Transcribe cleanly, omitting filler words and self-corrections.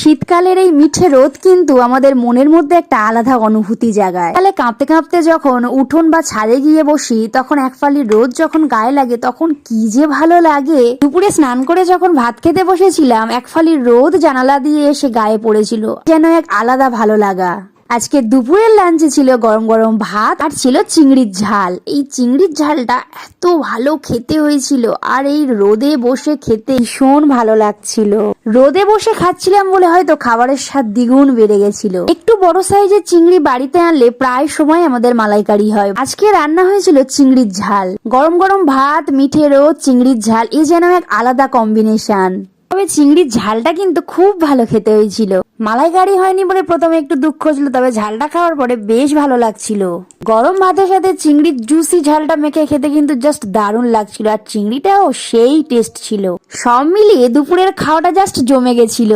শীতকালের এই মিঠে রোদ কিন্তু আমাদের মনের মধ্যে একটা আলাদা অনুভূতি জাগায়। তাহলে কাঁপতে কাঁপতে যখন উঠোন বা ছাদে গিয়ে বসি, তখন এক ফালি রোদ যখন গায়ে লাগে তখন কি যে ভালো লাগে। দুপুরে স্নান করে যখন ভাত খেতে বসেছিলাম, এক ফালি রোদ জানালা দিয়ে এসে গায়ে পড়েছিল, যেন এক আলাদা ভালো লাগা। আজকে দুপুরের লাঞ্চে ছিল গরম গরম ভাত আর ছিল চিংড়ির ঝাল। এই চিংড়ির ঝালটা এত ভালো খেতে হয়েছিল, আর এই রোদে বসে খেতে ভীষণ ভালো লাগছিল। রোদে বসে খাচ্ছিলাম বলে হয়তো খাবারের স্বাদ দ্বিগুণ বেড়ে গেছিল। একটু বড় সাইজের চিংড়ি বাড়িতে আনলে প্রায় সময় আমাদের মালাইকারি হয়। আজকে রান্না হয়েছিল চিংড়ির ঝাল। গরম গরম ভাত, মিঠে রোদ, চিংড়ির ঝাল, এ যেন এক আলাদা কম্বিনেশন। তবে চিংড়ির ঝালটা কিন্তু খুব ভালো খেতে হয়েছিল। মালাইকারি হয়নি বলে প্রথমে একটু দুঃখ ছিল, তবে ঝালটা খাওয়ার পরে বেশ ভালো লাগছিল। গরম ভাতের সাথে চিংড়ির জুসি ঝালটা মেখে খেতে কিন্তু জাস্ট দারুণ লাগছিল, আর চিংড়িটাও সেই টেস্ট ছিল। সব মিলিয়ে দুপুরের খাওয়াটা জাস্ট জমে গেছিল।